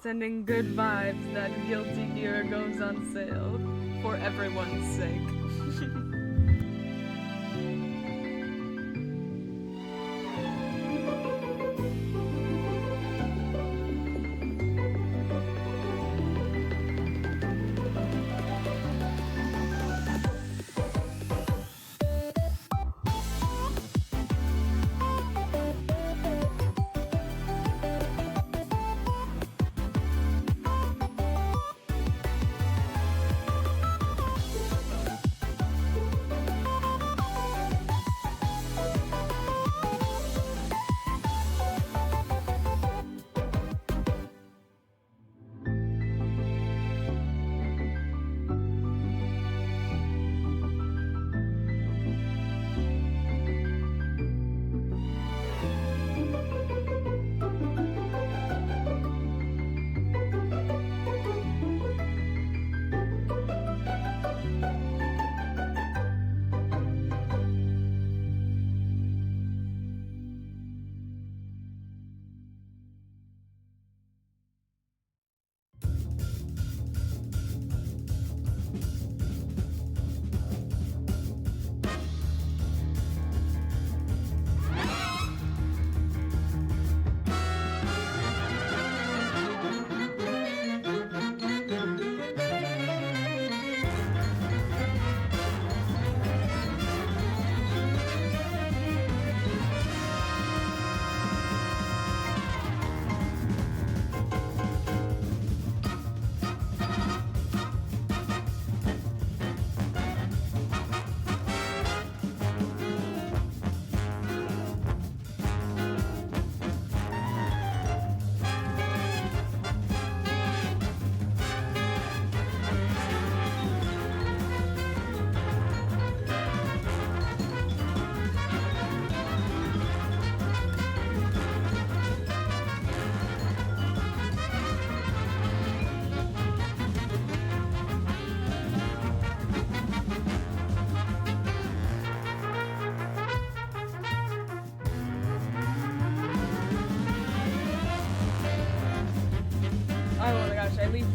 Sending good vibes that Guilty Gear goes on sale for everyone's sake.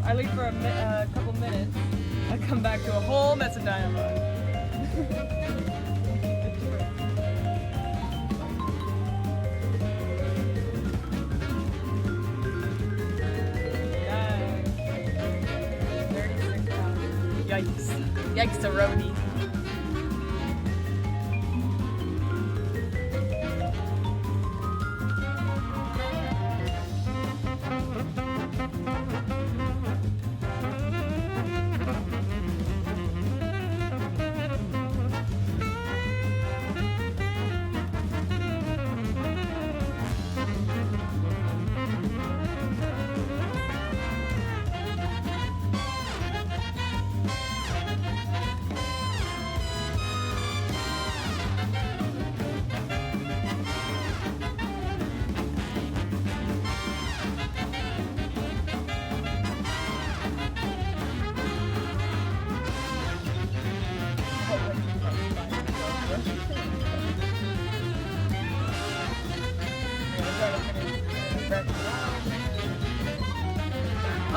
I leave for a couple minutes. I come back to a whole mess of dialogue. Yikes. Yikes-a-roni.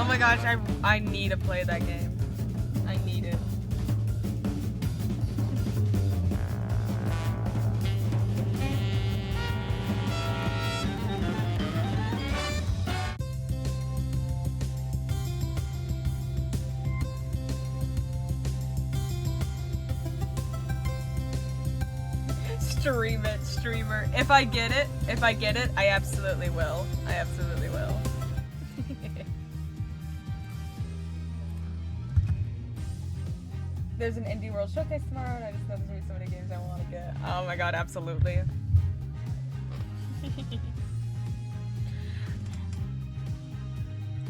my gosh, I need to play that game. I need it. Stream it, streamer. If I get it, I absolutely will. I absolutely will. There's an Indie World Showcase tomorrow, and I just know there's gonna be so many games I want to get. Oh my god, absolutely.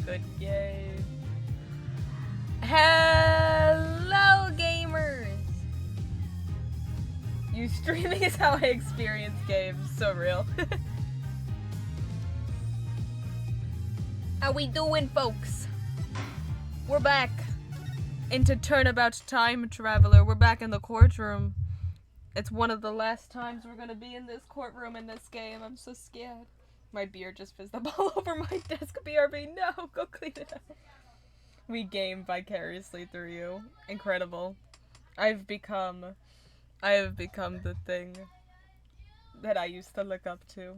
Good game. Hello, gamers! You streaming is how I experience games. So real. How we doing, folks? We're back into Turnabout Time Traveler. We're back in the courtroom. It's one of the last times we're gonna be in this courtroom in this game. I'm so scared. My beer just fizzed up all over my desk. BRB, no! Go clean it up. We game vicariously through you. Incredible. I have become the thing that I used to look up to.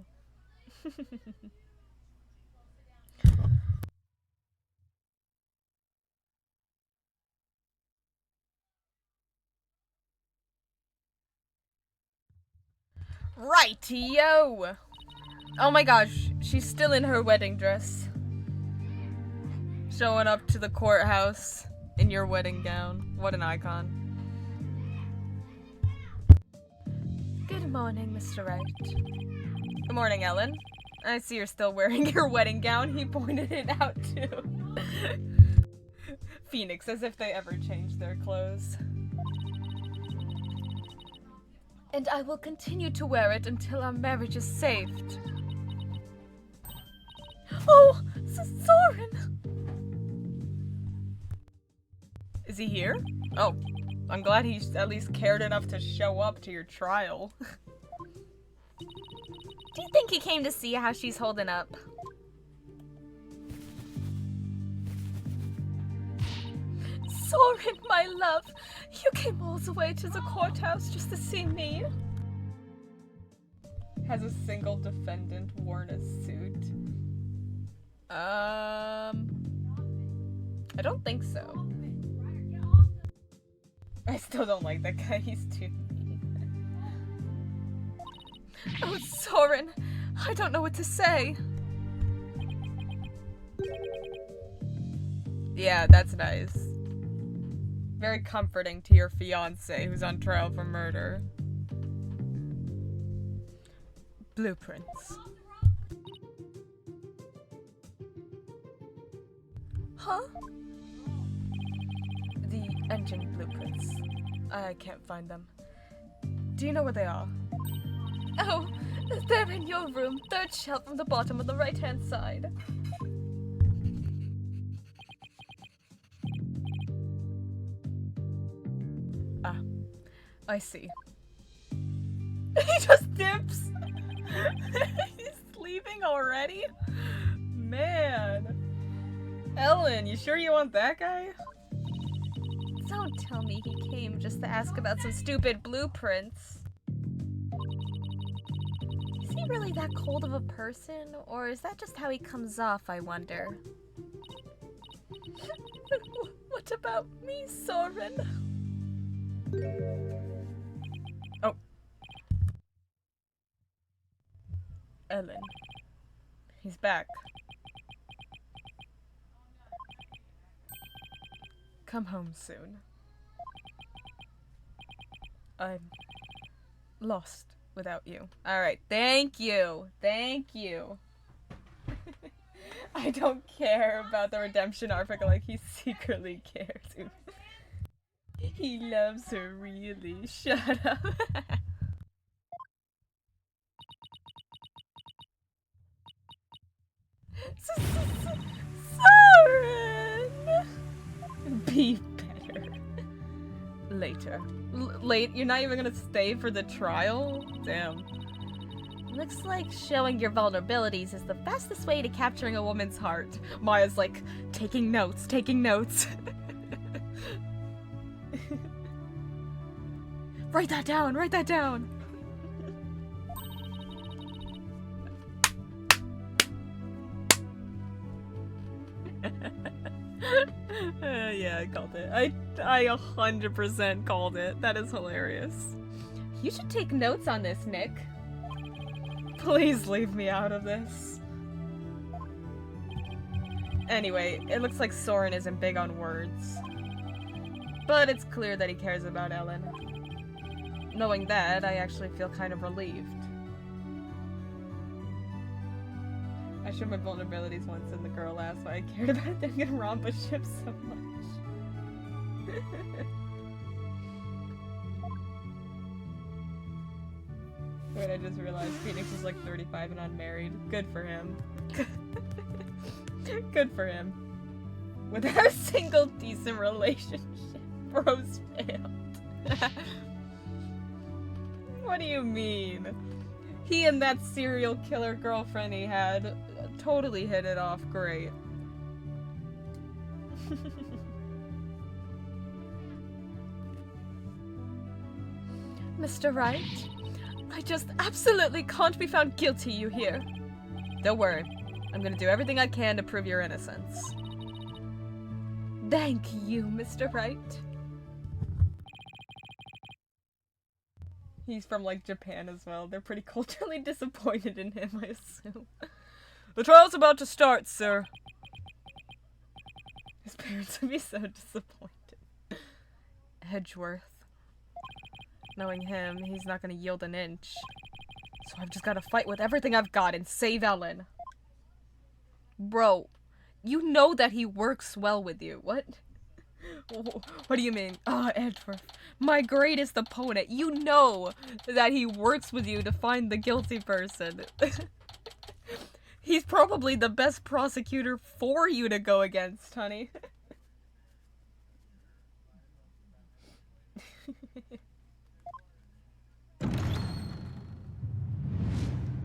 Right, yo! Oh my gosh, she's still in her wedding dress. Showing up to the courthouse in your wedding gown. What an icon. Good morning, Mr. Wright. Good morning, Ellen. I see you're still wearing your wedding gown. He pointed it out, too. Phoenix, as if they ever changed their clothes. And I will continue to wear it until our marriage is saved. Oh, Soren! Is he here? Oh, I'm glad he at least cared enough to show up to your trial. Do you think he came to see how she's holding up? Soren, my love, you came all the way to the courthouse just to see me? Has a single defendant worn a suit? I don't think so. I still don't like that guy, he's too mean. Oh, Soren, I don't know what to say. Yeah, that's nice. Very comforting to your fiancé who's on trial for murder. Blueprints. Huh? The engine blueprints. I can't find them. Do you know where they are? Oh, they're in your room. Third shelf from the bottom on the right-hand side. Ah, I see. He just dips! He's leaving already? Man. Ellen, you sure you want that guy? Don't tell me he came just to ask about some stupid blueprints. Is he really that cold of a person, or is that just how he comes off, I wonder? What about me, Soren? Oh. Ellen. He's back. Come home soon. I'm lost without you. Alright, thank you. Thank you. I don't care about the redemption arc, but like he secretly cares. He loves her, really. Shut up. Soren! Be better. Later. Late? You're not even gonna stay for the trial? Damn. Looks like showing your vulnerabilities is the fastest way to capturing a woman's heart. Maya's like, taking notes, taking notes. Write that down, write that down. Yeah, I called it. I 100% called it. That is hilarious. You should take notes on this, Nick. Please leave me out of this. Anyway, it looks like Soren isn't big on words. But it's clear that he cares about Ellen. Knowing that, I actually feel kind of relieved. I showed my vulnerabilities once and the girl asked why I cared about them getting robbed by ships so much. Wait, I just realized Phoenix is like 35 and unmarried. Good for him. Good for him. Without a single decent relationship, Rose failed. What do you mean? He and that serial killer girlfriend he had totally hit it off great. Mr. Wright, I just absolutely can't be found guilty, you hear? Don't worry. I'm gonna do everything I can to prove your innocence. Thank you, Mr. Wright. He's from, like, Japan as well. They're pretty culturally disappointed in him, I assume. The trial's about to start, sir. His parents would be so disappointed. Edgeworth. Knowing him, he's not gonna yield an inch. So I've just gotta fight with everything I've got and save Ellen. Bro, you know that he works well with you. What? What do you mean? Ah, Edgeworth. My greatest opponent. You know that he works with you to find the guilty person. He's probably the best prosecutor for you to go against, honey.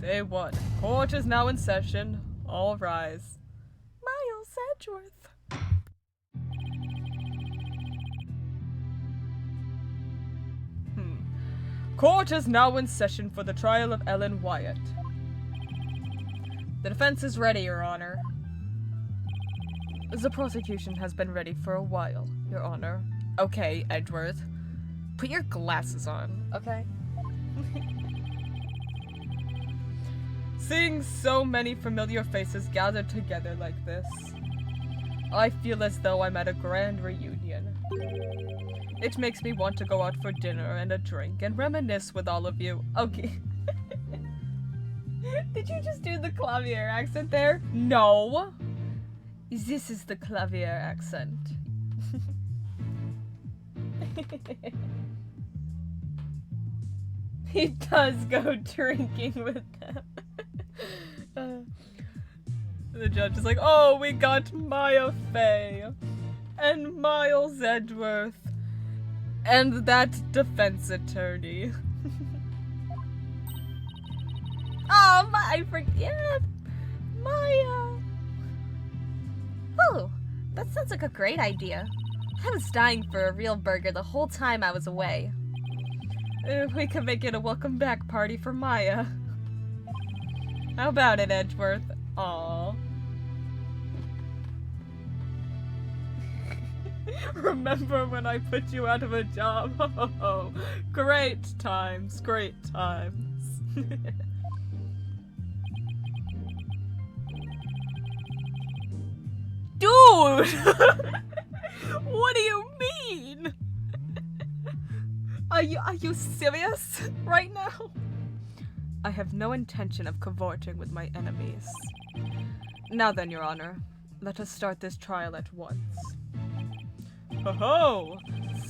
Day 1. Court is now in session. All rise. Miles Edgeworth. Court is now in session for the trial of Ellen Wyatt. The defense is ready, Your Honor. The prosecution has been ready for a while, Your Honor. Okay, Edgeworth. Put your glasses on, okay? Seeing so many familiar faces gathered together like this, I feel as though I'm at a grand reunion. It makes me want to go out for dinner and a drink and reminisce with all of you. Okay. Did you just do the Clavier accent there? No. This is the Clavier accent. He does go drinking with them. The judge is like, oh, we got Maya Fey and Miles Edgeworth and that defense attorney. Oh, I forget. Maya. Oh, that sounds like a great idea. I was dying for a real burger the whole time I was away. We could make it a welcome back party for Maya. How about it, Edgeworth? Aww. Remember when I put you out of a job? Oh, great times, great times. Dude! What do you mean? Are you serious right now? I have no intention of cavorting with my enemies. Now then, Your Honor, let us start this trial at once. Ho-ho!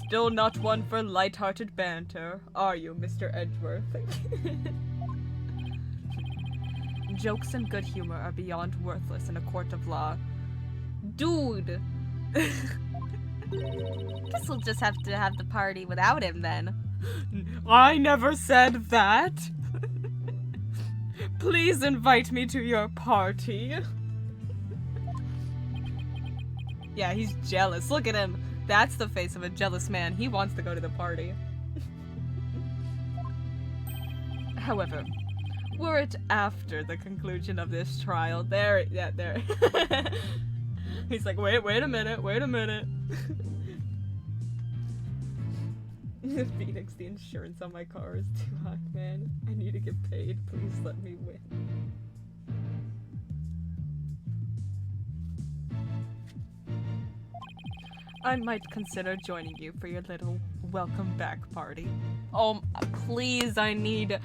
Still not one for light-hearted banter, are you, Mr. Edgeworth? Jokes and good humor are beyond worthless in a court of law. Dude! Guess we'll just have to have the party without him then. I never said that! Please invite me to your party. Yeah, he's jealous. Look at him. That's the face of a jealous man. He wants to go to the party. However, were it after the conclusion of this trial, there. He's like, wait a minute. Phoenix, the insurance on my car is too high, man. I need to get paid. Please let me win. I might consider joining you for your little welcome back party. Oh, please, I need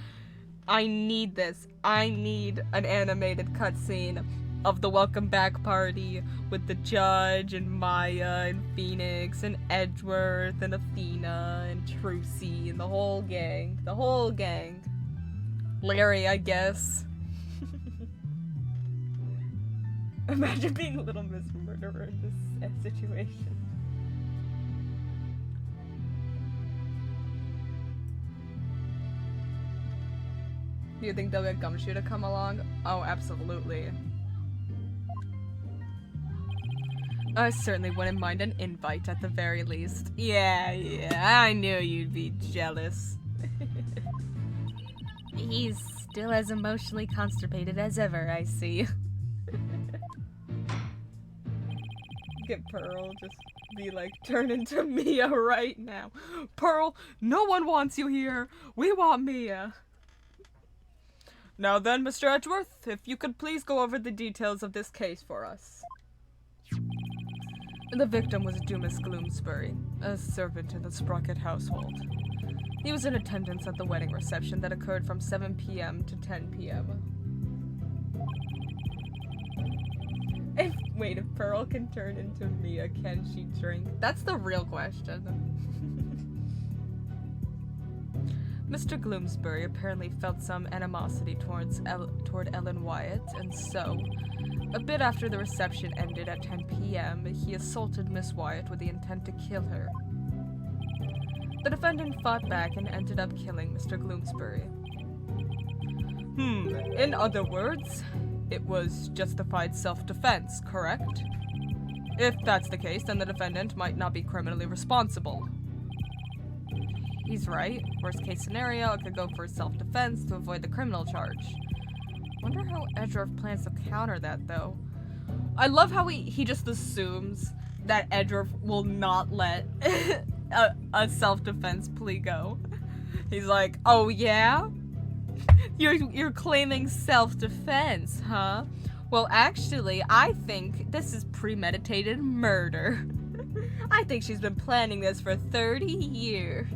this. I need an animated cutscene of the welcome back party with the judge and Maya and Phoenix and Edgeworth and Athena and Trucy and the whole gang. The whole gang. Larry, I guess. Imagine being Little Miss Murderer in this situation. Do you think they'll get Gumshoe to come along? Oh, absolutely. I certainly wouldn't mind an invite at the very least. Yeah, I knew you'd be jealous. He's still as emotionally constipated as ever, I see. Get Pearl, just be like, turn into Mia right now. Pearl, no one wants you here. We want Mia. Now then, Mr. Edgeworth, if you could please go over the details of this case for us. The victim was Dumas Gloomsbury, a servant in the Sprocket household. He was in attendance at the wedding reception that occurred from 7 p.m. to 10 p.m. Wait, if Pearl can turn into Mia, can she drink? That's the real question. Mr. Gloomsbury apparently felt some animosity toward Ellen Wyatt, and so, a bit after the reception ended at 10 p.m., he assaulted Miss Wyatt with the intent to kill her. The defendant fought back and ended up killing Mr. Gloomsbury. In other words, it was justified self-defense, correct? If that's the case, then the defendant might not be criminally responsible. He's right. Worst case scenario, it could go for self-defense to avoid the criminal charge. Wonder how Edgeworth plans to counter that, though. I love how he just assumes that Edgeworth will not let a self-defense plea go. He's like, oh yeah? You're claiming self-defense, huh? Well, actually, I think this is premeditated murder. I think she's been planning this for 30 years.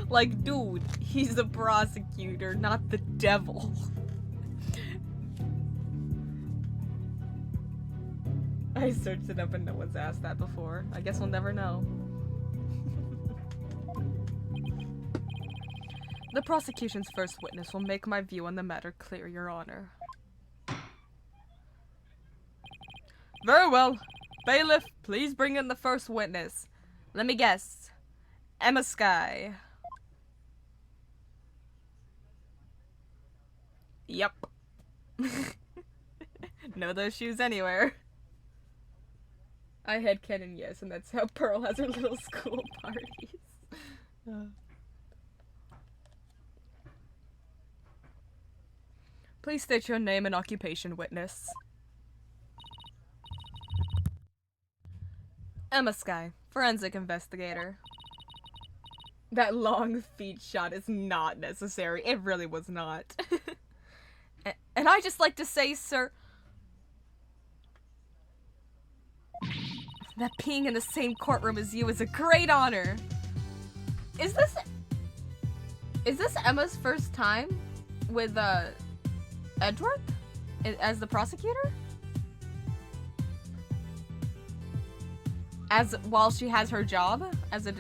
Like, dude, he's the prosecutor, not the devil. I searched it up and no one's asked that before. I guess we'll never know. The prosecution's first witness will make my view on the matter clear, Your Honor. Very well. Bailiff, please bring in the first witness. Let me guess. Emma Skye. Yep. Know those shoes anywhere. I had canon yes, and that's how Pearl has her little school parties. Please state your name and occupation, witness. Emma Skye, forensic investigator. That long feet shot is not necessary. It really was not. And I just like to say, sir, that being in the same courtroom as you is a great honor. Is this Emma's first time with Edgeworth as the prosecutor? While she has her job as a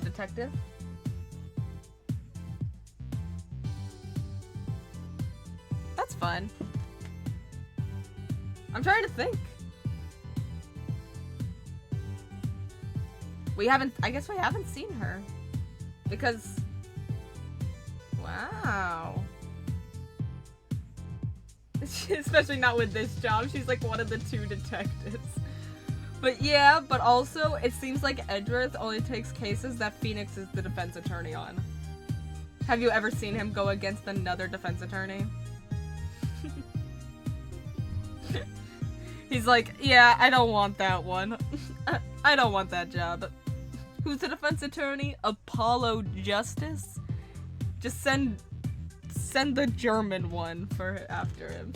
detective? That's fun. I'm trying to think. I guess we haven't seen her. Because, wow. Especially not with this job. She's like one of the 2 detectives. But yeah, but also, it seems like Edgeworth only takes cases that Phoenix is the defense attorney on. Have you ever seen him go against another defense attorney? He's like, yeah, I don't want that one. I don't want that job. Who's the defense attorney? Apollo Justice? Just send the German one for after him.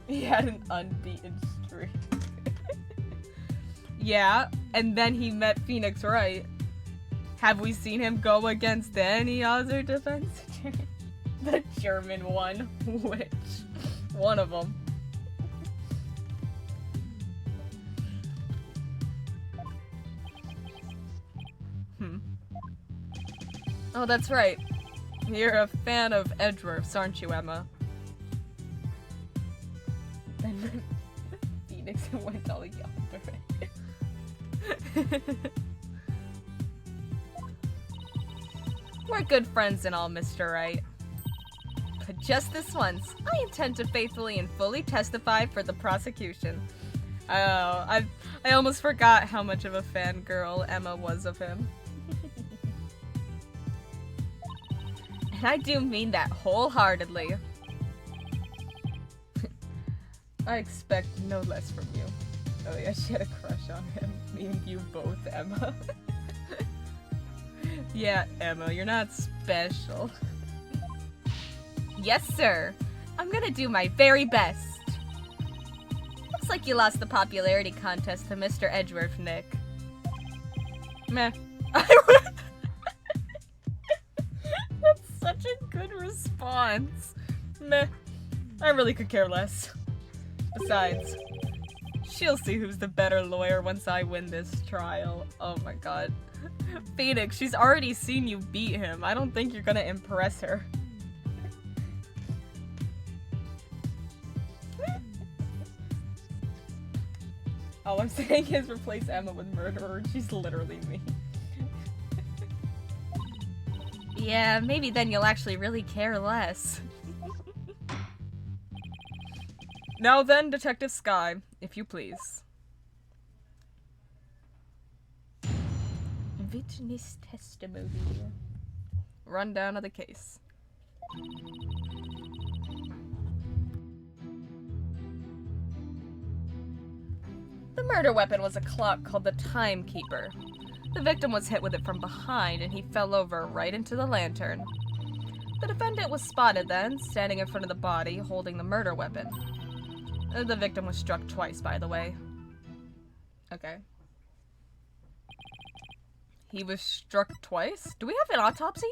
He had an unbeaten streak. Yeah, and then he met Phoenix Wright. Have we seen him go against any other defense attorney? The German one. Which? One of them. Oh, that's right. You're a fan of Edgeworth's, aren't you, Emma? And then Phoenix went all yonder. We're good friends and all, Mr. Wright. But just this once, I intend to faithfully and fully testify for the prosecution. I almost forgot how much of a fangirl Emma was of him. And I do mean that wholeheartedly. I expect no less from you. Oh yeah, she had a crush on him. Me and you both, Emma. Yeah, Emma, you're not special. Yes, sir. I'm gonna do my very best. Looks like you lost the popularity contest to Mr. Edgeworth, Nick. Meh. That's such a good response. Meh. I really could care less. Besides, she'll see who's the better lawyer once I win this trial. Oh my god. Phoenix, she's already seen you beat him. I don't think you're gonna impress her. All I'm saying is replace Emma with murderer. She's literally me. Yeah, maybe then you'll actually really care less. Now then, Detective Skye, if you please. Witness testimony. Rundown of the case. The murder weapon was a clock called the Timekeeper. The victim was hit with it from behind and he fell over right into the lantern. The defendant was spotted then, standing in front of the body, holding the murder weapon. The victim was struck twice, by the way. Okay. He was struck twice? Do we have an autopsy?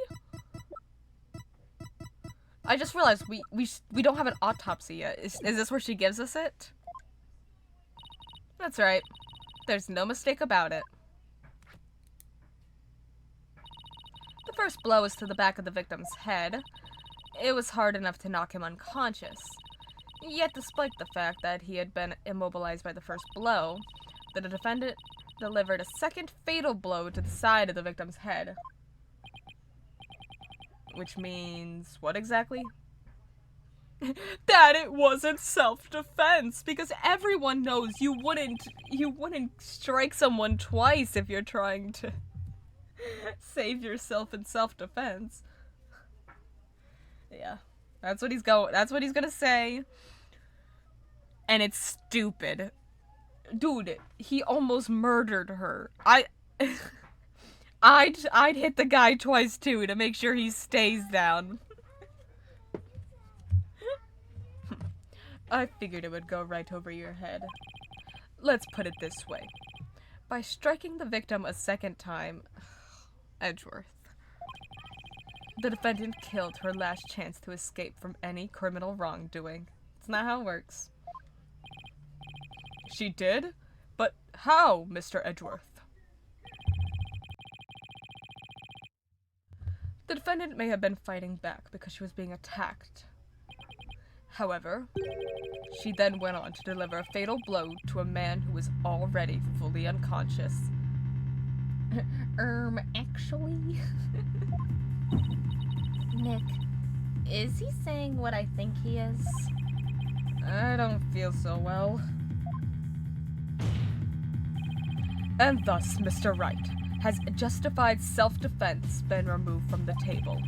I just realized we don't have an autopsy yet. Is this where she gives us it? That's right. There's no mistake about it. The first blow was to the back of the victim's head. It was hard enough to knock him unconscious. Yet despite the fact that he had been immobilized by the first blow, the defendant delivered a second fatal blow to the side of the victim's head. Which means what exactly? That it wasn't self-defense, because everyone knows you wouldn't strike someone twice if you're trying to save yourself in self-defense. Yeah. That's what he's gonna say. And it's stupid. Dude, he almost murdered her. I'd hit the guy twice too to make sure he stays down. I figured it would go right over your head. Let's put it this way. By striking the victim a second time, Edgeworth, the defendant killed her last chance to escape from any criminal wrongdoing. It's not how it works. She did? But how, Mr. Edgeworth? The defendant may have been fighting back because she was being attacked. However, she then went on to deliver a fatal blow to a man who was already fully unconscious. Actually? Nick, is he saying what I think he is? I don't feel so well. And thus, Mr. Wright, has justified self-defense been removed from the table.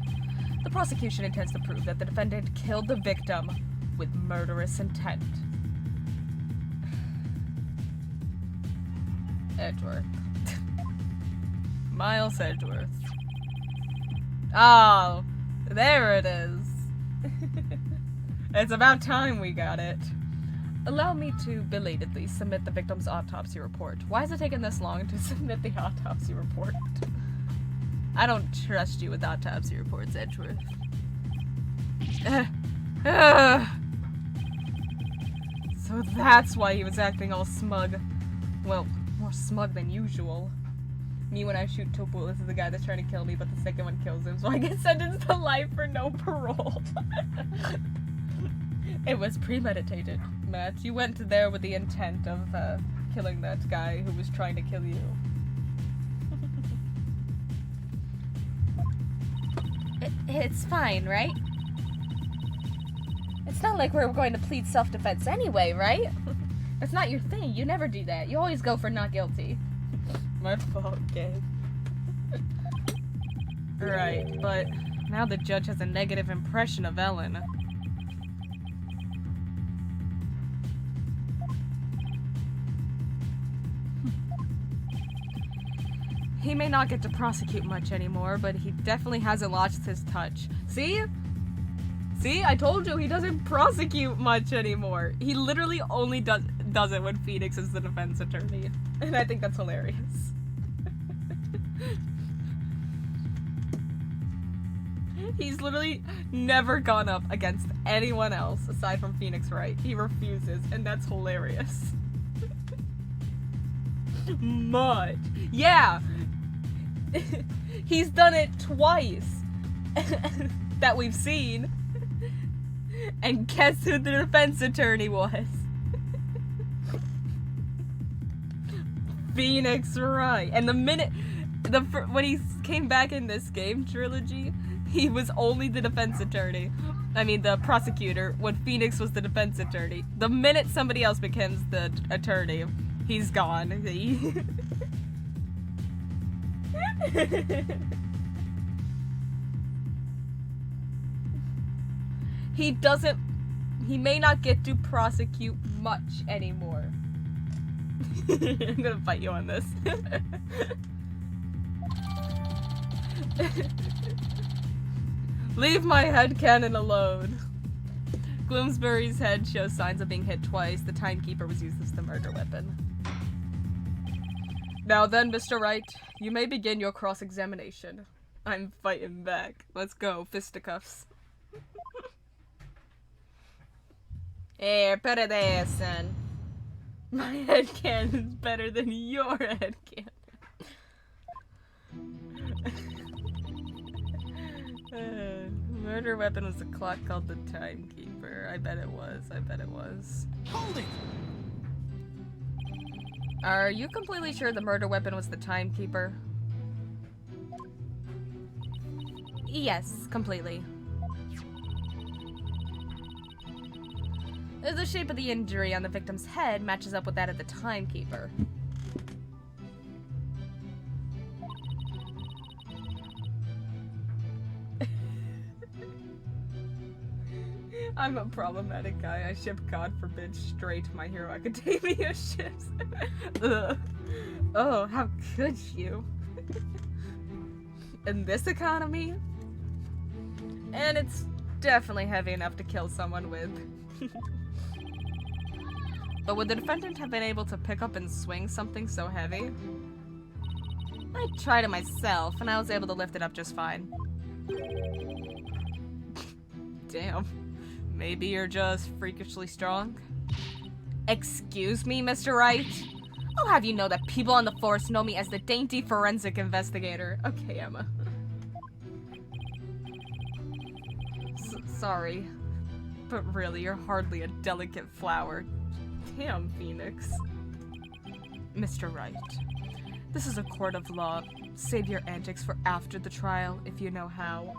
The prosecution intends to prove that the defendant killed the victim with murderous intent. Edgeworth. Miles Edgeworth. Oh, there it is. It's about time we got it. Allow me to belatedly submit the victim's autopsy report. Why is it taking this long to submit the autopsy report? I don't trust you with autopsy reports, Edgeworth. So that's why he was acting all smug. Well, more smug than usual. Me when I shoot 2 bullets is the guy that's trying to kill me, but the second one kills him, so I get sentenced to life for no parole. It was premeditated, Matt. You went there with the intent of killing that guy who was trying to kill you. It's fine, right? It's not like we're going to plead self-defense anyway, right? That's not your thing. You never do that. You always go for not guilty. My fault, gang. Right, but now the judge has a negative impression of Ellen. He may not get to prosecute much anymore, but he definitely hasn't lost his touch. See? See? I told you he doesn't prosecute much anymore. He literally only does it when Phoenix is the defense attorney. And I think that's hilarious. He's literally never gone up against anyone else aside from Phoenix Wright. He refuses, and that's hilarious. Much. Yeah! He's done it twice that we've seen. And guess who the defense attorney was? Phoenix Wright. And the minute when he came back in this game trilogy, he was only the defense attorney. I mean, the prosecutor, when Phoenix was the defense attorney. The minute somebody else becomes the attorney, he's gone. He may not get to prosecute much anymore. I'm gonna fight you on this. Leave my headcanon alone. Gloomsbury's head shows signs of being hit twice. The timekeeper was used as the murder weapon. Now then, Mr. Wright, you may begin your cross-examination. I'm fighting back. Let's go, fisticuffs. Here, put it there, son. My headcanon's better than your headcanon. Murder weapon was a clock called the Timekeeper. I bet it was. I bet it was. Hold it! Are you completely sure the murder weapon was the Timekeeper? Yes, completely. The shape of the injury on the victim's head matches up with that of the Timekeeper. I'm a problematic guy. I ship, God forbid, straight My Hero Academia ships. Oh, how could you? In this economy? And it's definitely heavy enough to kill someone with. But would the defendant have been able to pick up and swing something so heavy? I tried it myself, and I was able to lift it up just fine. Damn. Maybe you're just freakishly strong? Excuse me, Mr. Wright? I'll have you know that people on the force know me as the dainty forensic investigator. Okay, Emma. Sorry. But really, you're hardly a delicate flower. Damn, Phoenix. Mr. Wright, this is a court of law. Save your antics for after the trial, if you know how.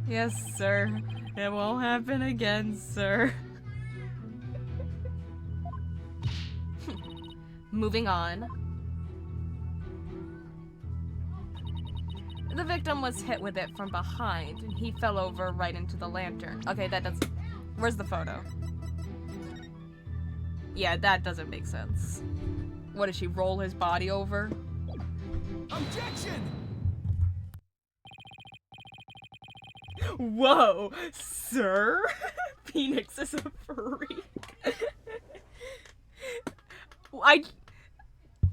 Yes, sir. It won't happen again, sir. Moving on. The victim was hit with it from behind, and he fell over right into the lantern. Okay, that doesn't... Where's the photo? Yeah, that doesn't make sense. What, did she roll his body over? Objection! Whoa, sir? Phoenix is a freak.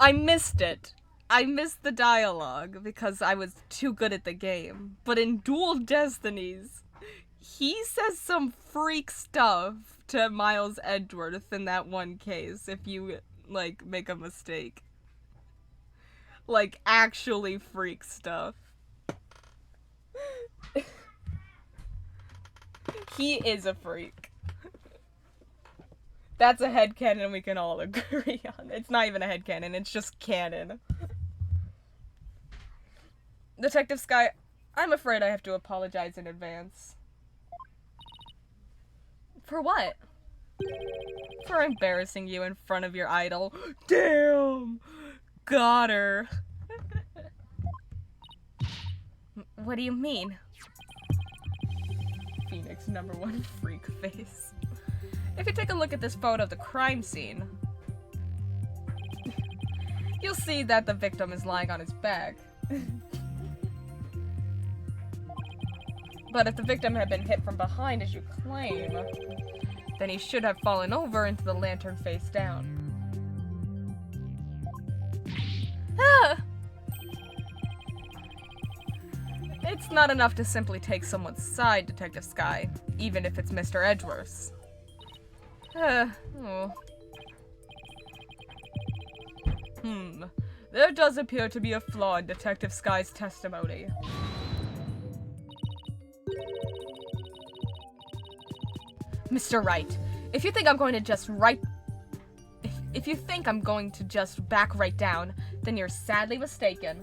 I missed it. I missed the dialogue because I was too good at the game. But in Dual Destinies, he says some freak stuff to Miles Edgeworth in that one case if you, like, make a mistake. Like, actually freak stuff. He is a freak. That's a headcanon we can all agree on. It's not even a headcanon, it's just canon. Detective Sky, I'm afraid I have to apologize in advance. For what? For embarrassing you in front of your idol. Damn! Got her. What do you mean? Phoenix #1 freak face. If you take a look at this photo of the crime scene, you'll see that the victim is lying on his back. But if the victim had been hit from behind as you claim, then he should have fallen over into the lantern face down. Ah! It's not enough to simply take someone's side, Detective Sky, even if it's Mr. Edgeworth's. There does appear to be a flaw in Detective Sky's testimony. Mr. Wright, if you think I'm going to just if you think I'm going to just back right down, then you're sadly mistaken.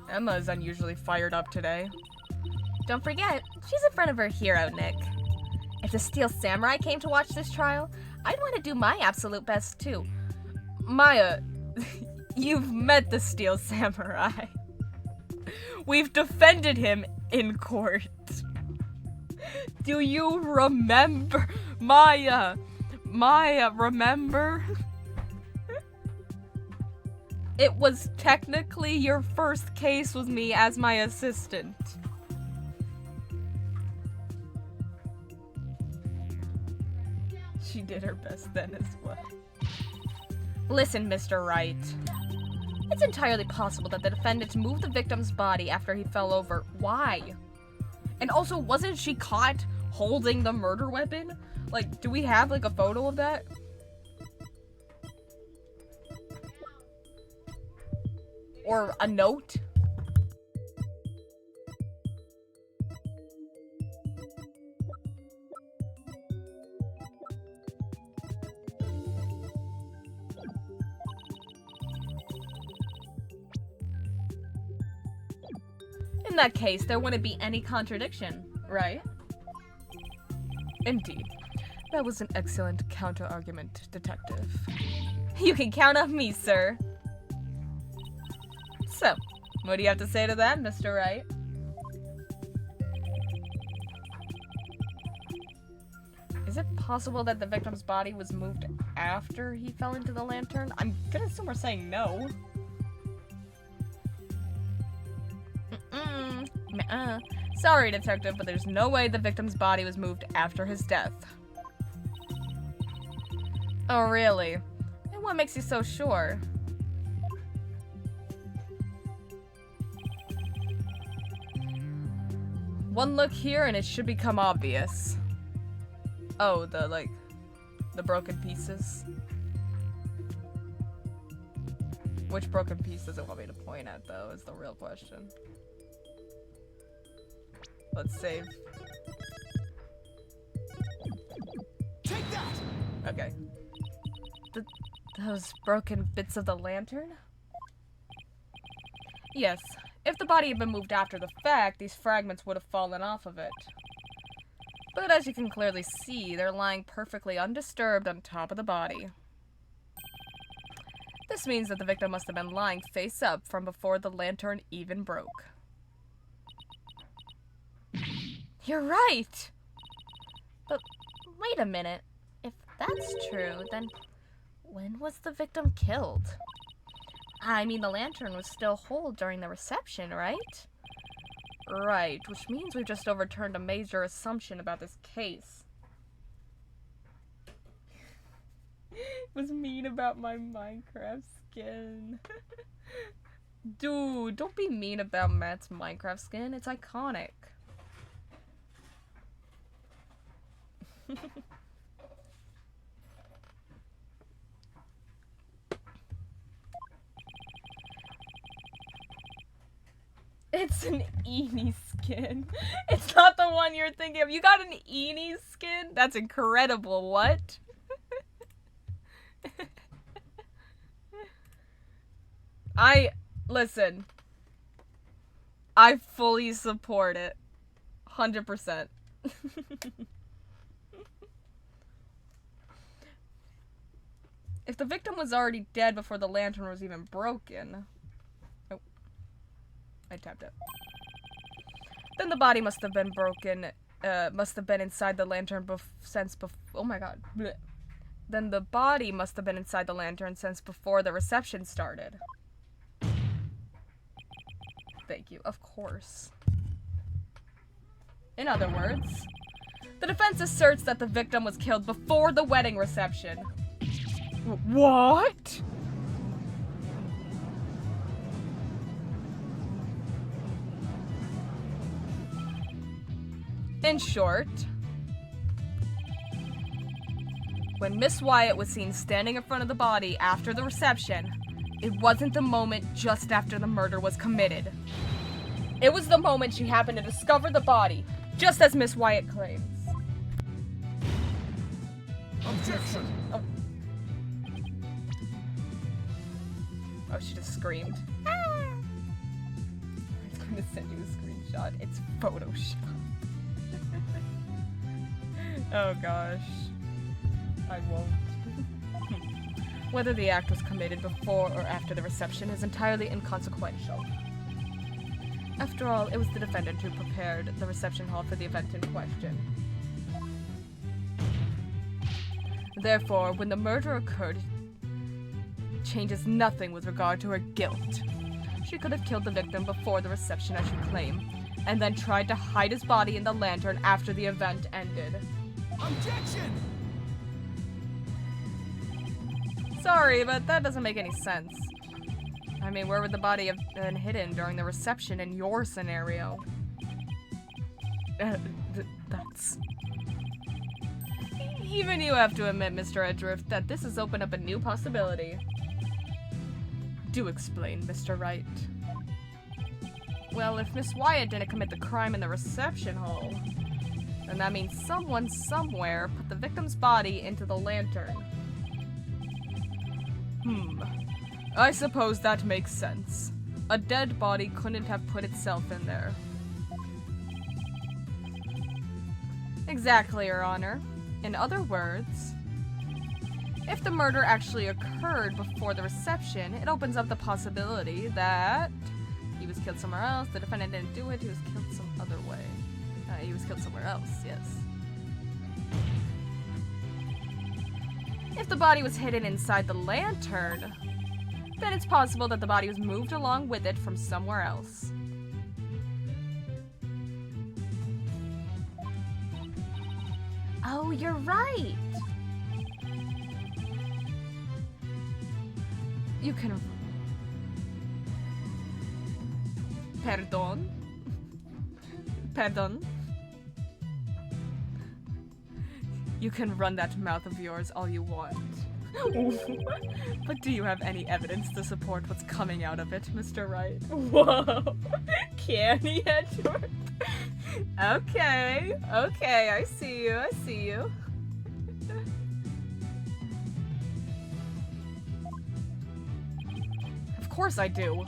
Emma's unusually fired up today. Don't forget, she's in front of her hero, Nick. If the Steel Samurai came to watch this trial, I'd want to do my absolute best, too. Maya, you've met the Steel Samurai. We've defended him in court. Do you remember? Maya, remember? It was technically your first case with me as my assistant. She did her best then as well. Listen, Mr. Wright. It's entirely possible that the defendant moved the victim's body after he fell over. Why? And also, wasn't she caught holding the murder weapon? Like, do we have, like, a photo of that? Or a note? In that case, there wouldn't be any contradiction, right? Indeed. That was an excellent counter-argument, Detective. You can count on me, sir. So, what do you have to say to that, Mr. Wright? Is it possible that the victim's body was moved after he fell into the lantern? I'm gonna assume we're saying no. Sorry, Detective, but there's no way the victim's body was moved after his death. Oh, really? And what makes you so sure? One look here and it should become obvious. Oh, the broken pieces? Which broken piece does it want me to point at, though, is the real question. Let's save. Take that! Okay. Those broken bits of the lantern? Yes. If the body had been moved after the fact, these fragments would have fallen off of it. But as you can clearly see, they're lying perfectly undisturbed on top of the body. This means that the victim must have been lying face up from before the lantern even broke. You're right! But wait a minute. If that's true, then when was the victim killed? I mean, the lantern was still whole during the reception, right? Right, which means we've just overturned a major assumption about this case. Was mean about my Minecraft skin. Dude, don't be mean about Matt's Minecraft skin. It's iconic. It's an Eenie skin. It's not the one you're thinking of. You got an Eenie skin? That's incredible. What? Listen. I fully support it. 100%. If the victim was already dead before the lantern was even broken... Oh. I tapped it. Then the body must have been broken, must have been inside the lantern oh my god. Blech. Then the body must have been inside the lantern since before the reception started. Thank you. Of course. In other words, the defense asserts that the victim was killed before the wedding reception. What? In short, when Miss Wyatt was seen standing in front of the body after the reception, it wasn't the moment just after the murder was committed. It was the moment she happened to discover the body, just as Miss Wyatt claims. Objection! Oh, she just screamed. Ah! I'm going to send you a screenshot. It's Photoshop. Oh gosh. I won't. Whether the act was committed before or after the reception is entirely inconsequential. After all, it was the defendant who prepared the reception hall for the event in question. Therefore, when the murder occurred, it changes nothing with regard to her guilt. She could have killed the victim before the reception as she claimed, and then tried to hide his body in the lantern after the event ended. Objection! Sorry, but that doesn't make any sense. I mean, where would the body have been hidden during the reception in your scenario? That's... Even you have to admit, Mr. Edgeworth, that this has opened up a new possibility. Do explain, Mr. Wright. Well, if Miss Wyatt didn't commit the crime in the reception hall, then that means someone somewhere put the victim's body into the lantern. I suppose that makes sense. A dead body couldn't have put itself in there. Exactly, Your Honor. In other words, if the murder actually occurred before the reception, it opens up the possibility that he was killed somewhere else, the defendant didn't do it, he was killed some other way. He was killed somewhere else, yes. If the body was hidden inside the lantern, then it's possible that the body was moved along with it from somewhere else. Oh, you're right! You can... Pardon? Pardon? You can run that mouth of yours all you want. But do you have any evidence to support what's coming out of it, Mr. Wright? Whoa! Can he, Edgeworth? Okay, I see you, course I do.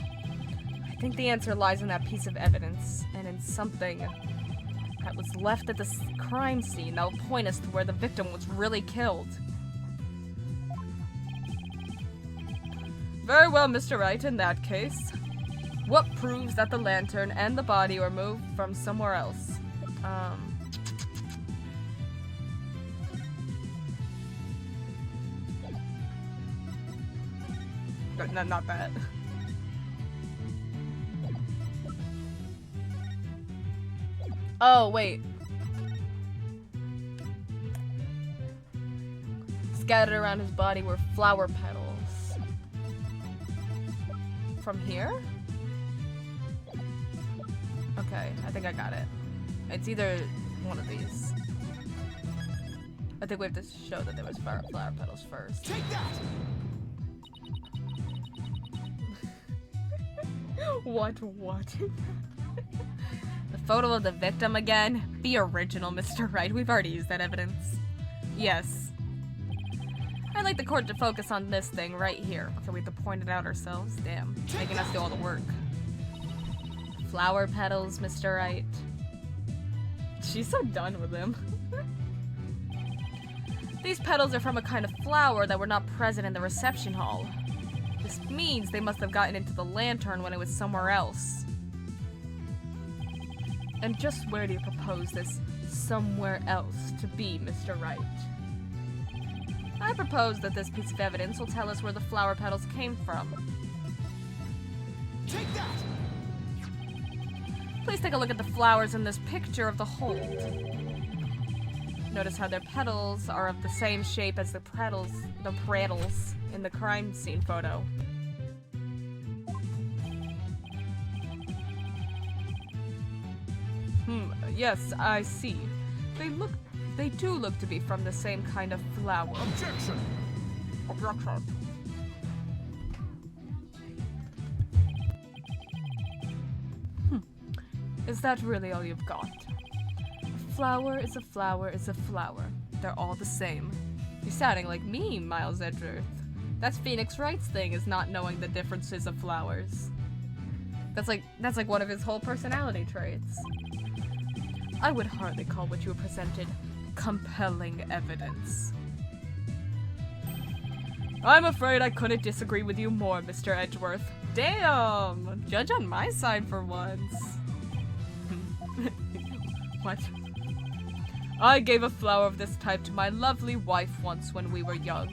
I think the answer lies in that piece of evidence, and in something that was left at the crime scene that will point us to where the victim was really killed. Very well, Mr. Wright, in that case. What proves that the lantern and the body were moved from somewhere else? No, not that. Oh, wait. Scattered around his body were flower petals. From here? Okay, I think I got it. It's either one of these. I think we have to show that there was flower petals first. Take that! What? The photo of the victim again? Be original, Mr. Wright. We've already used that evidence. Yes. I'd like the court to focus on this thing right here. Okay, we have to point it out ourselves. Damn. Making us do all the work. Flower petals, Mr. Wright. She's so done with him. These petals are from a kind of flower that were not present in the reception hall. This means they must have gotten into the lantern when it was somewhere else. And just where do you propose this somewhere else to be, Mr. Wright? I propose that this piece of evidence will tell us where the flower petals came from. Take that! Please take a look at the flowers in this picture of the hold. Notice how their petals are of the same shape as the prattles in the crime scene photo. Yes, I see. They do look to be from the same kind of flower. Objection! Objection. Is that really all you've got? A flower is a flower is a flower. They're all the same. You're sounding like me, Miles Edgeworth. That's Phoenix Wright's thing, is not knowing the differences of flowers. That's like one of his whole personality traits. I would hardly call what you presented compelling evidence. I'm afraid I couldn't disagree with you more, Mr. Edgeworth. Damn! Judge on my side for once. What? I gave a flower of this type to my lovely wife once when we were young.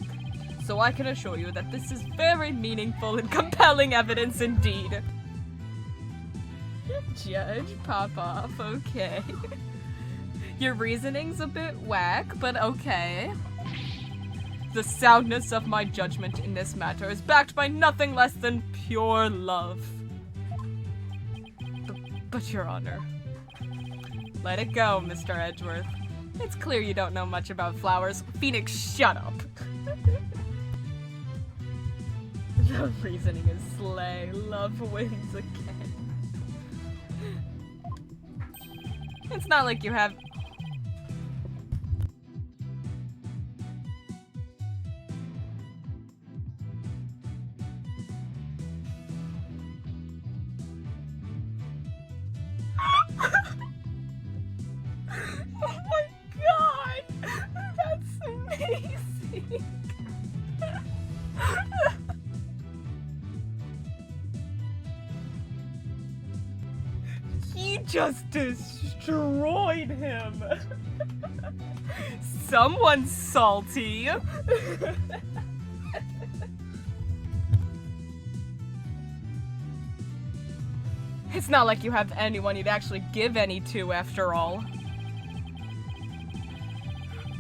So I can assure you that this is very meaningful and compelling evidence indeed. Judge, pop off, okay. Your reasoning's a bit whack, but okay. The soundness of my judgment in this matter is backed by nothing less than pure love. But Your Honor, let it go, Mr. Edgeworth. It's clear you don't know much about flowers. Phoenix, shut up. The reasoning is slay. Love wins again. It's not like you have... Oh my god! That's amazing! He just destroyed him! Someone's salty! It's not like you have anyone you'd actually give any to, after all.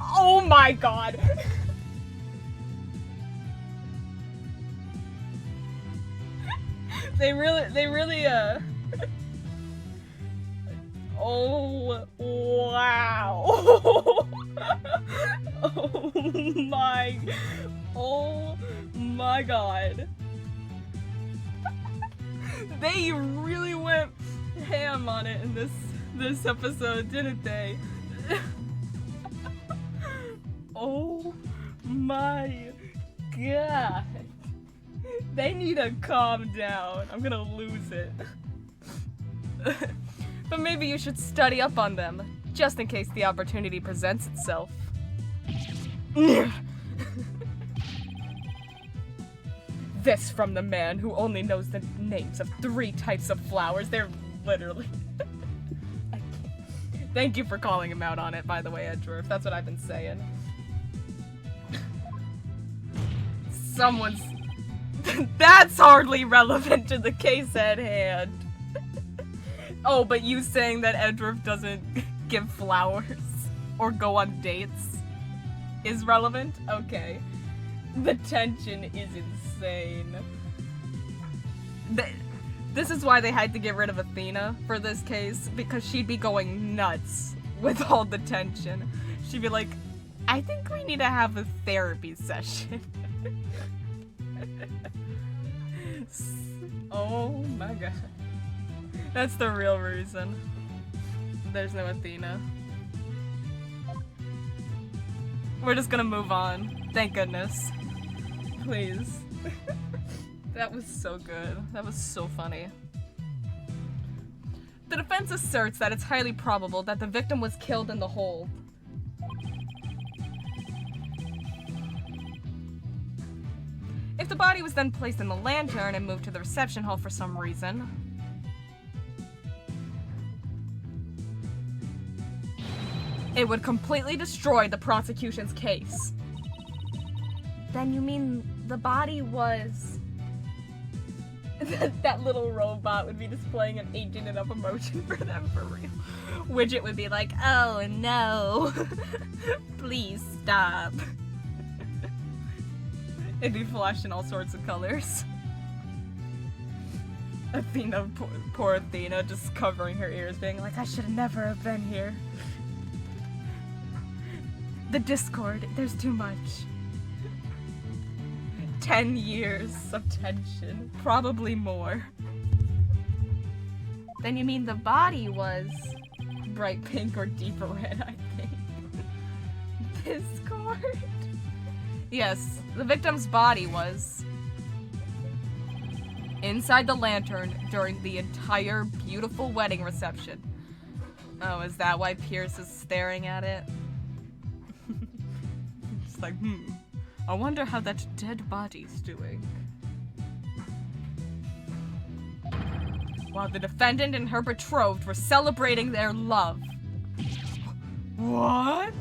Oh my god! They really, Oh, wow. Oh my god. They really went ham on it in this episode, didn't they? Oh my god. They need to calm down. I'm gonna lose it. But maybe you should study up on them, just in case the opportunity presents itself. This from the man who only knows the names of 3 types of flowers. They're literally... I can't. Thank you for calling him out on it, by the way, Edgeworth. That's what I've been saying. Someone's... That's hardly relevant to the case at hand. Oh, but you saying that Edgeworth doesn't give flowers or go on dates is relevant? Okay. The tension is insane. This is why they had to get rid of Athena for this case, because she'd be going nuts with all the tension. She'd be like, I think we need to have a therapy session. Oh my god. That's the real reason. There's no Athena. We're just gonna move on. Thank goodness. Please. That was so good. That was so funny. The defense asserts that it's highly probable that the victim was killed in the hold. If the body was then placed in the lantern and moved to the reception hall for some reason, it would completely destroy the prosecution's case. Then you mean the body was... That little robot would be displaying an agent enough emotion for them, for real. Widget would be like, oh no, please stop. It'd be flashed in all sorts of colors. Athena, poor Athena, just covering her ears, being like, I should never have been here. The Discord, there's too much. 10 years of tension, probably more. Then you mean the body was bright pink or deeper red, I think. Discord? Yes, the victim's body was inside the lantern during the entire beautiful wedding reception. Oh, is that why Pierce is staring at it? It's like, I wonder how that dead body's doing. While the defendant and her betrothed were celebrating their love. What?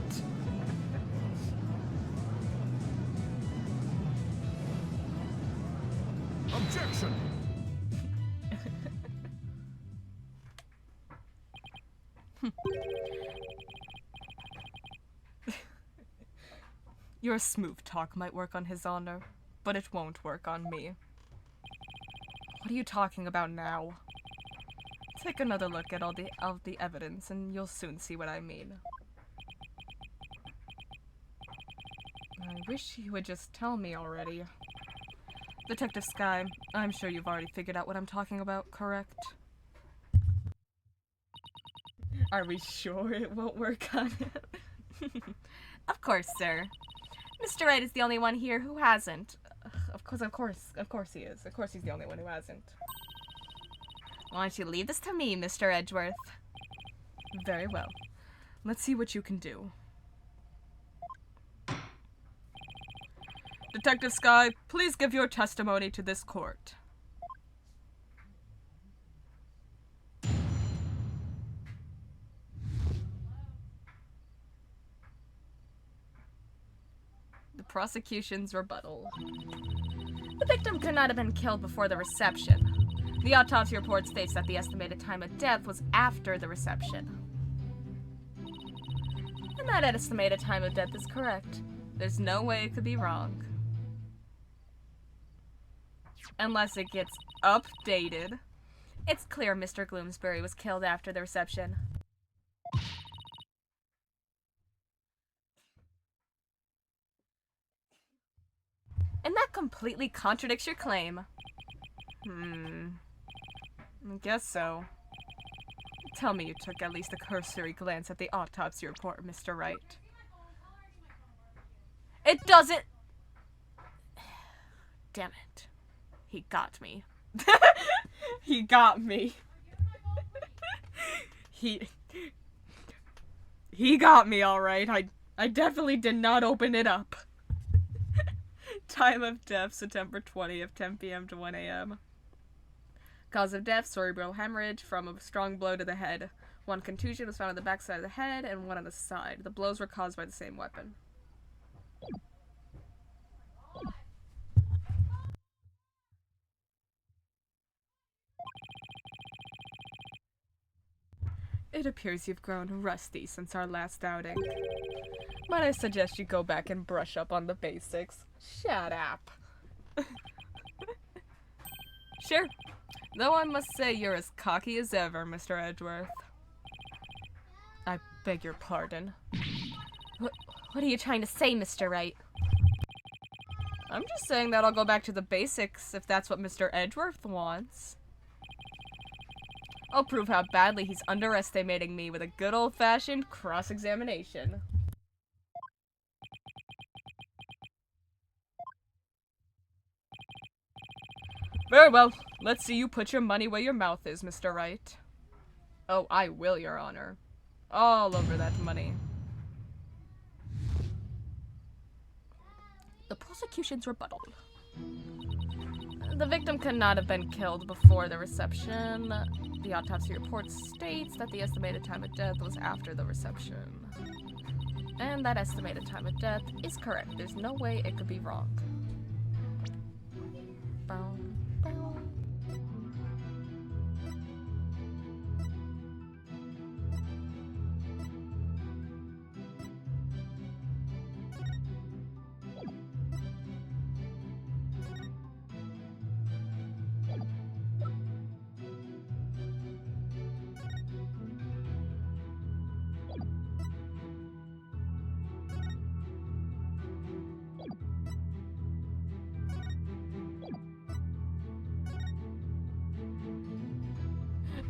Objection! Your smooth talk might work on his honor, but it won't work on me. What are you talking about now? Take another look at all the evidence and you'll soon see what I mean. I wish you would just tell me already. Detective Sky, I'm sure you've already figured out what I'm talking about, correct? Are we sure it won't work on him? Of course, sir. Mr. Wright is the only one here who hasn't. Of course he is. Of course he's the only one who hasn't. Why don't you leave this to me, Mr. Edgeworth? Very well. Let's see what you can do. Detective Sky, please give your testimony to this court. The prosecution's rebuttal. The victim could not have been killed before the reception. The autopsy report states that the estimated time of death was after the reception. And that estimated time of death is correct. There's no way it could be wrong. Unless it gets updated. It's clear Mr. Gloomsbury was killed after the reception. And that completely contradicts your claim. I guess so. Tell me you took at least a cursory glance at the autopsy report, Mr. Wright. It doesn't... Damn it. He got me. He got me. He got me, alright. I definitely did not open it up. Time of death, September 20th, 10 p.m. to 1 a.m. Cause of death, cerebral hemorrhage from a strong blow to the head. One contusion was found on the backside of the head and one on the side. The blows were caused by the same weapon. It appears you've grown rusty since our last outing. Might I suggest you go back and brush up on the basics? Shut up. Sure. Though I must say you're as cocky as ever, Mr. Edgeworth. I beg your pardon. What are you trying to say, Mr. Wright? I'm just saying that I'll go back to the basics if that's what Mr. Edgeworth wants. I'll prove how badly he's underestimating me with a good old-fashioned cross-examination. Very well. Let's see you put your money where your mouth is, Mr. Wright. Oh, I will, Your Honor. All over that money. The prosecution's rebuttal. The victim could not have been killed before the reception. The autopsy report states that the estimated time of death was after the reception. And that estimated time of death is correct. There's no way it could be wrong. Bow, bow.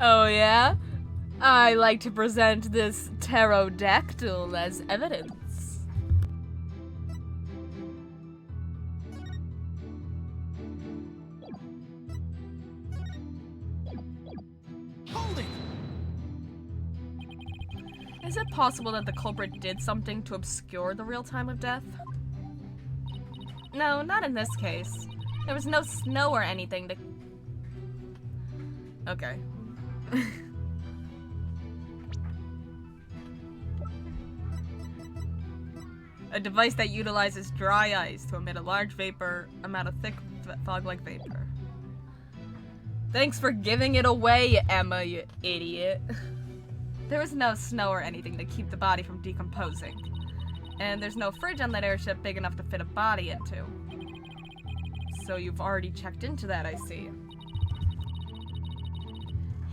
Oh yeah? I like to present this pterodactyl as evidence. Hold it! Is it possible that the culprit did something to obscure the real time of death? No, not in this case. There was no snow or anything to... Okay. A device that utilizes dry ice to emit a large amount of thick fog-like vapor. Thanks for giving it away, Emma, you idiot. There was no snow or anything to keep the body from decomposing. And there's no fridge on that airship big enough to fit a body into. So you've already checked into that, I see.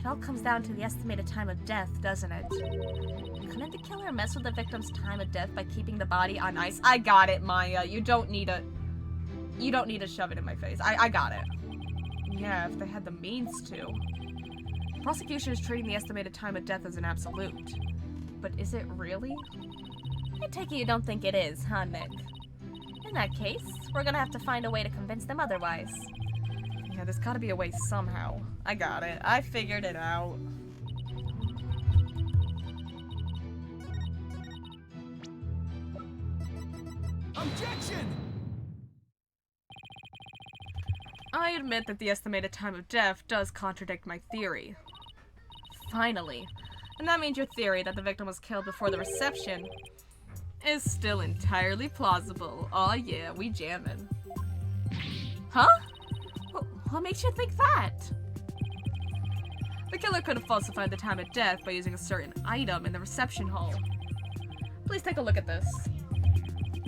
It all comes down to the estimated time of death, doesn't it? Couldn't the killer mess with the victim's time of death by keeping the body on ice? I got it, Maya. You don't need to shove it in my face. I got it. Yeah, if they had the means to. The prosecution is treating the estimated time of death as an absolute. But is it really? I take it you don't think it is, huh, Nick? In that case, we're gonna have to find a way to convince them otherwise. Yeah, there's gotta be a way somehow. I got it. I figured it out. Objection! I admit that the estimated time of death does contradict my theory. Finally. And that means your theory that the victim was killed before the reception is still entirely plausible. Aw yeah, we jammin'. Huh? What makes you think that? The killer could have falsified the time of death by using a certain item in the reception hall. Please take a look at this.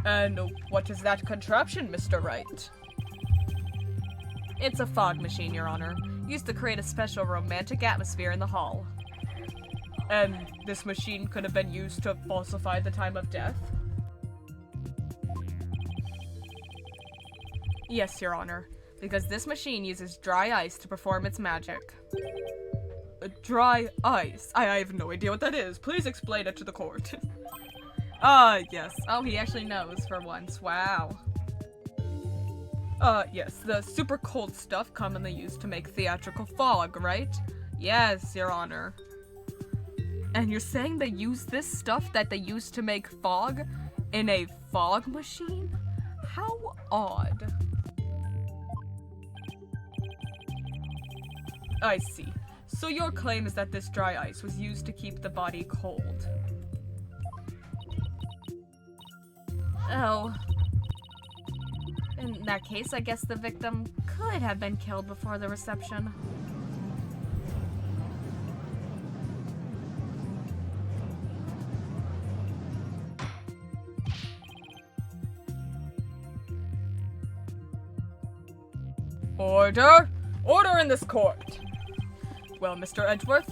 And what is that contraption, Mr. Wright? It's a fog machine, Your Honor, used to create a special romantic atmosphere in the hall. And this machine could have been used to falsify the time of death? Yes, Your Honor, because this machine uses dry ice to perform its magic. Dry ice? I have no idea what that is. Please explain it to the court. Yes. Oh, he actually knows for once. Wow. Yes, the super cold stuff commonly used to make theatrical fog, right? Yes, Your Honor. And you're saying they use this stuff that they used to make fog in a fog machine? How odd. I see. So your claim is that this dry ice was used to keep the body cold. Oh. In that case, I guess the victim could have been killed before the reception. Order! Order in this court! Well, Mr. Edgeworth,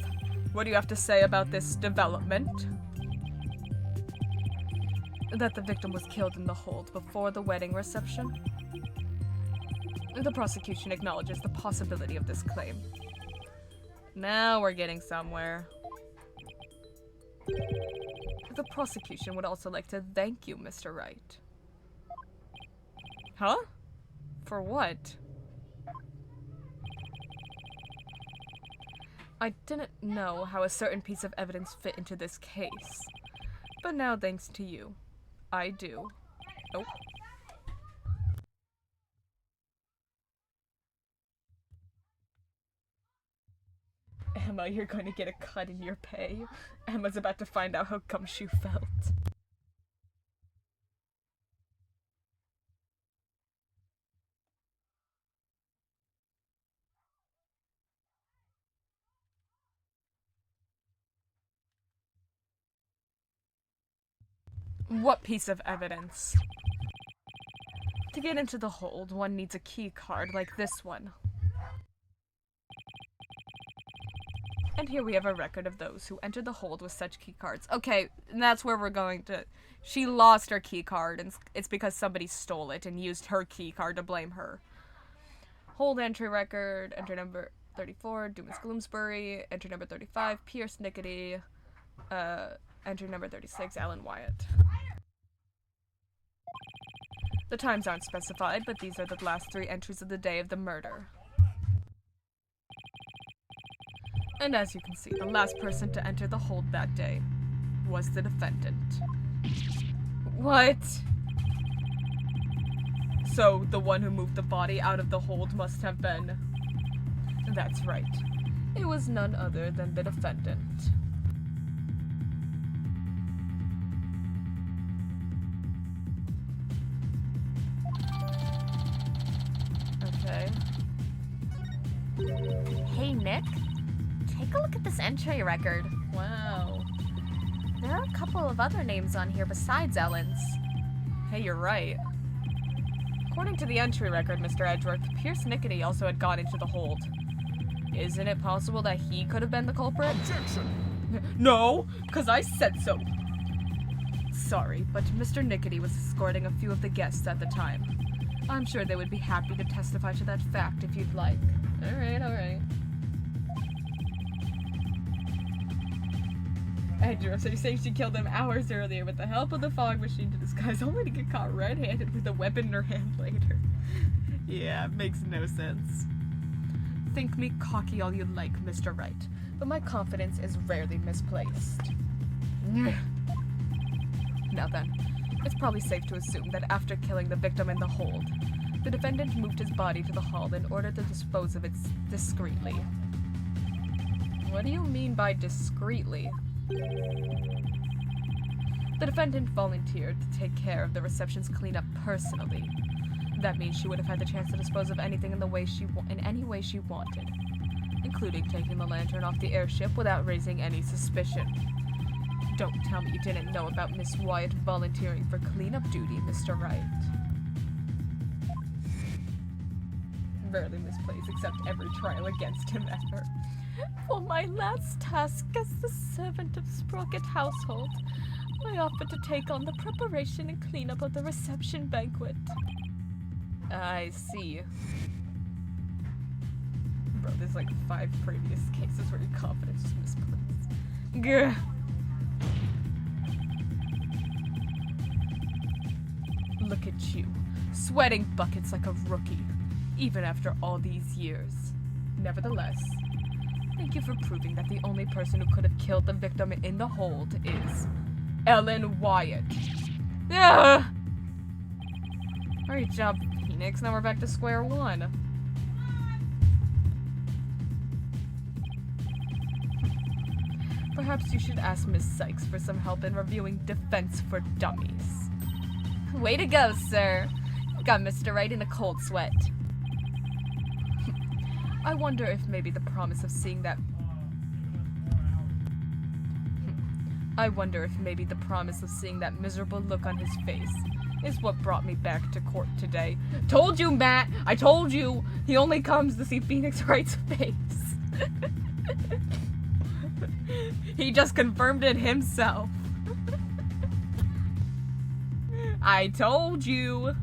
what do you have to say about this development? That the victim was killed in the hold before the wedding reception. The prosecution acknowledges the possibility of this claim. Now we're getting somewhere. The prosecution would also like to thank you, Mr. Wright. Huh? For what? I didn't know how a certain piece of evidence fit into this case. But now, thanks to you, I do. Oh. Emma, you're going to get a cut in your pay. Emma's about to find out how Gumshoe felt. What piece of evidence? To get into the hold, one needs a key card like this one. And here we have a record of those who entered the hold with such key cards. Okay, and that's where we're going to... She lost her key card, and it's because somebody stole it and used her key card to blame her. Hold entry record, entry number 34, Dumas Gloomsbury, entry number 35, Pierce Nickety, entry number 36, Alan Wyatt. The times aren't specified, but these are the last 3 entries of the day of the murder. And as you can see, the last person to enter the hold that day was the defendant. What? So, the one who moved the body out of the hold must have been... That's right. It was none other than the defendant. Okay. Hey, Nick. Take a look at this entry record. Wow. There are a couple of other names on here besides Ellen's. Hey, you're right. According to the entry record, Mr. Edgeworth, Pierce Nickety also had gone into the hold. Isn't it possible that he could have been the culprit? Objection! No, because I said so. Sorry, but Mr. Nickety was escorting a few of the guests at the time. I'm sure they would be happy to testify to that fact if you'd like. Alright, alright. Edgeworth, so you're saying she killed him hours earlier with the help of the fog machine to disguise, only to get caught red-handed with a weapon in her hand later. Yeah, makes no sense. Think me cocky all you like, Mr. Wright, but my confidence is rarely misplaced. Now then, it's probably safe to assume that after killing the victim in the hold, the defendant moved his body to the hall in order to dispose of it discreetly. What do you mean by discreetly? The defendant volunteered to take care of the reception's cleanup personally. That means she would have had the chance to dispose of anything in any way she wanted, including taking the lantern off the airship without raising any suspicion. Don't tell me you didn't know about Miss Wyatt volunteering for cleanup duty, Mr. Wright. Rarely misplaced, except every trial against him ever. For my last task as the servant of Sprocket household, I offered to take on the preparation and cleanup of the reception banquet. I see. Bro, there's like 5 previous cases where your confidence is misplaced. Gah. Look at you, sweating buckets like a rookie, even after all these years. Nevertheless, thank you for proving that the only person who could have killed the victim in the hold is Ellen Wyatt. Ugh! Great job, Phoenix. Now we're back to square one. Perhaps you should ask Miss Sykes for some help in reviewing Defense for Dummies. Way to go, sir. You got Mr. Wright in a cold sweat. I wonder if maybe the promise of seeing that... miserable look on his face is what brought me back to court today. Told you, Matt! I told you! He only comes to see Phoenix Wright's face. He just confirmed it himself. I told you.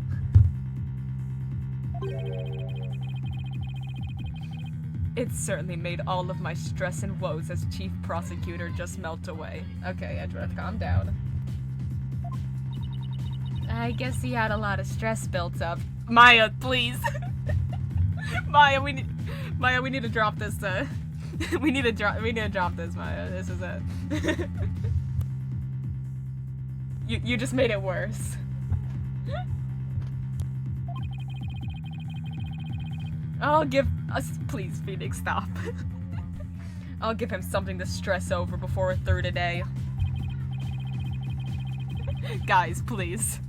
It certainly made all of my stress and woes as chief prosecutor just melt away. Okay, Edgeworth, calm down. I guess he had a lot of stress built up. Maya, please. Maya, we need to drop this, we need to drop this, Maya. This is it. You just made it worse. I'll give us, please, Phoenix, stop. I'll give him something to stress over before we're through today. Guys, please.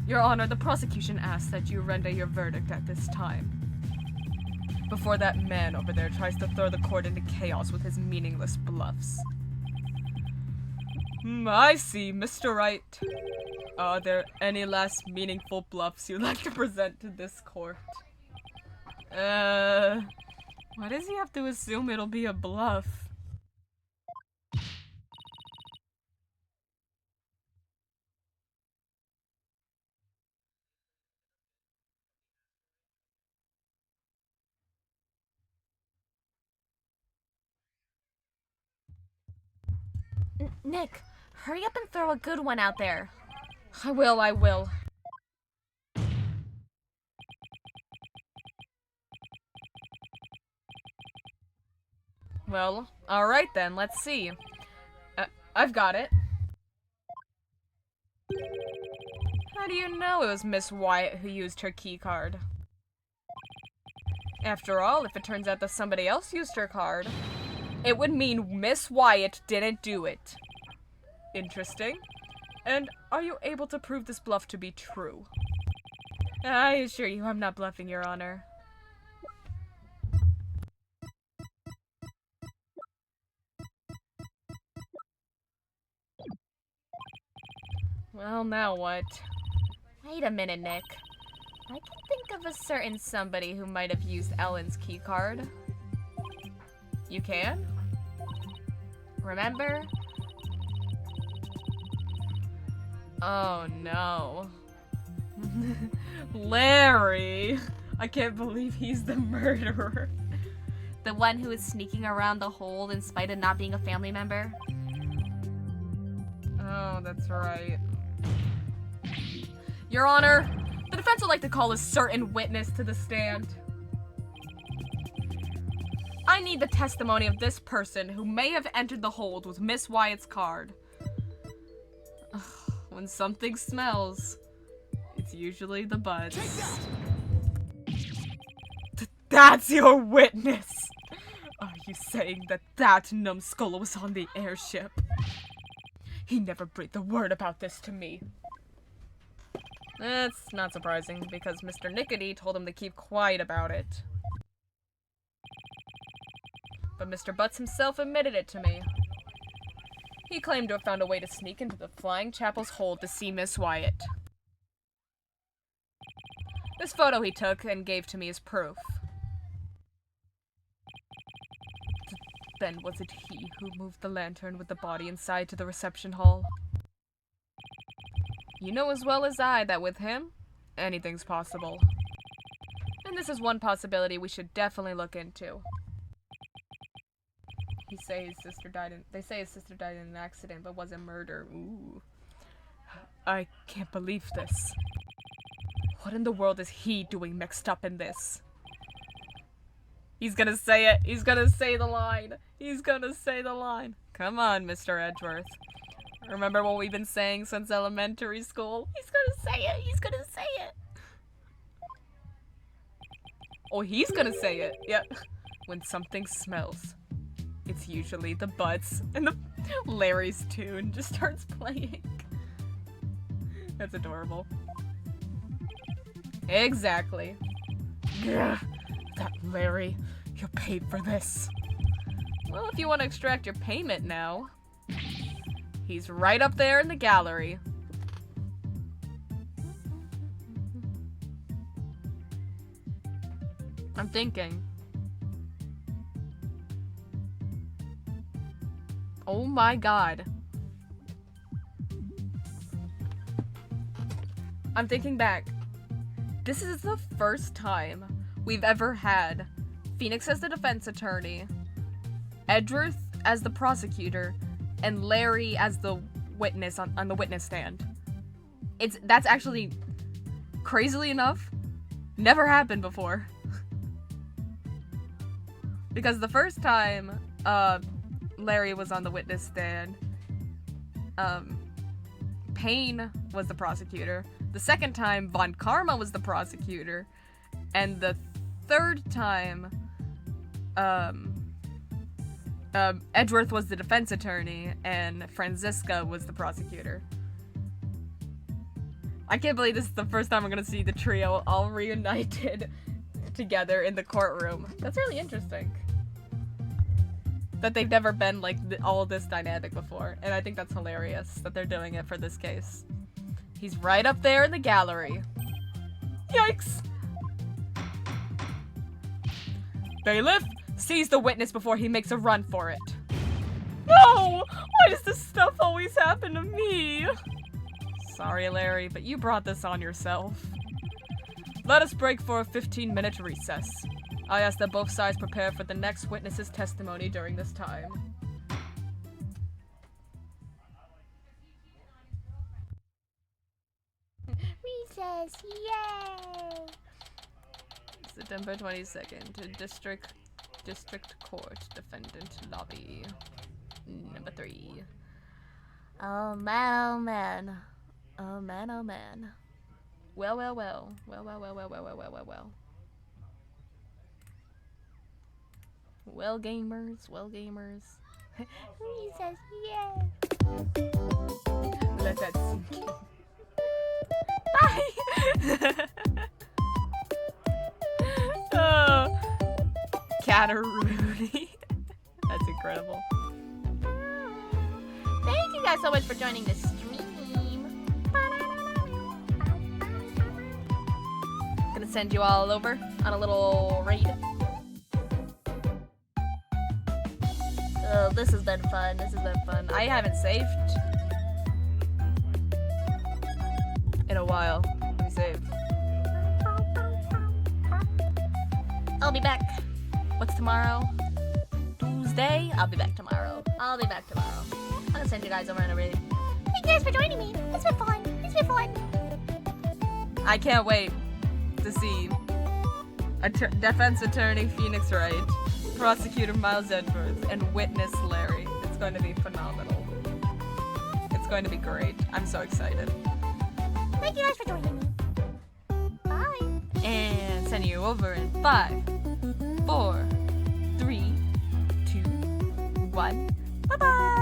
Your Honor, the prosecution asks that you render your verdict at this time, before that man over there tries to throw the court into chaos with his meaningless bluffs. I see, Mr. Wright. Are there any last meaningful bluffs you'd like to present to this court? Why does he have to assume it'll be a bluff? Nick, hurry up and throw a good one out there. I will. Well, alright then, let's see. I've got it. How do you know it was Miss Wyatt who used her key card? After all, if it turns out that somebody else used her card, it would mean Miss Wyatt didn't do it. Interesting. And are you able to prove this bluff to be true? I assure you I'm not bluffing, Your Honor. Well, now what? Wait a minute, Nick. I can think of a certain somebody who might have used Ellen's keycard. You can? Remember? Oh no. Larry! I can't believe he's the murderer. The one who was sneaking around the hold in spite of not being a family member? Oh, that's right. Your Honor, the defense would like to call a certain witness to the stand. I need the testimony of this person who may have entered the hold with Miss Wyatt's card. Ugh, when something smells, it's usually the buds. That's your witness! Are you saying that numbskull was on the airship? He never breathed a word about this to me. That's not surprising, because Mr. Nickety told him to keep quiet about it. But Mr. Butts himself admitted it to me. He claimed to have found a way to sneak into the Flying Chapel's hold to see Miss Wyatt. This photo he took and gave to me as proof. Then was it he who moved the lantern with the body inside to the reception hall? You know as well as I that with him, anything's possible. And this is one possibility we should definitely look into. They say his sister died in an accident, but wasn't murder. Ooh. I can't believe this. What in the world is he doing mixed up in this? He's gonna say it. He's gonna say the line. He's gonna say the line. Come on, Mr. Edgeworth. Remember what we've been saying since elementary school? He's gonna say it. He's gonna say it. Oh, he's gonna say it. Yep. When something smells, it's usually the butts. And the Larry's tune just starts playing. That's adorable. Exactly. Ugh, that Larry. You paid for this. Well, if you want to extract your payment now, he's right up there in the gallery. I'm thinking. Oh my god. I'm thinking back. This is the first time we've ever had Phoenix as the defense attorney, Edgeworth as the prosecutor, and Larry as the witness on the witness stand. That's actually, crazily enough, never happened before. Because the first time Larry was on the witness stand, Payne was the prosecutor. The second time, Von Karma was the prosecutor. And the third time, Edgeworth was the defense attorney, and Franziska was the prosecutor. I can't believe this is the first time we're gonna see the trio all reunited together in the courtroom. That's really interesting. That they've never been like all this dynamic before, and I think that's hilarious that they're doing it for this case. He's right up there in the gallery. Yikes! Bailiff, seize the witness before he makes a run for it. No! Why does this stuff always happen to me? Sorry, Larry, but you brought this on yourself. Let us break for a 15-minute recess. I ask that both sides prepare for the next witness's testimony during this time. Recess, yay! September 22nd, to District Court, Defendant Lobby. Number 3. Oh man, oh man. Oh man, oh man. Well, well, well. Well, well, well, well, well, well, well, well, well. Well, gamers, well, gamers. Recess, yay! Let that sink in. Bye! Oh, Cataroonie. That's incredible. Thank you guys so much for joining the stream. Gonna send you all over on a little raid. Oh, this has been fun. This has been fun. I haven't saved in a while. Let me save. I'll be back. What's tomorrow? Tuesday? I'll be back tomorrow. I'm gonna send you guys over in a raid. Thank you guys for joining me. It's been fun. I can't wait to see defense attorney Phoenix Wright, prosecutor Miles Edgeworth, and witness Larry. It's going to be phenomenal. It's going to be great. I'm so excited. Thank you guys for joining me. Bye. And send you over in 5, 4, 3, 2, 1. Bye-bye.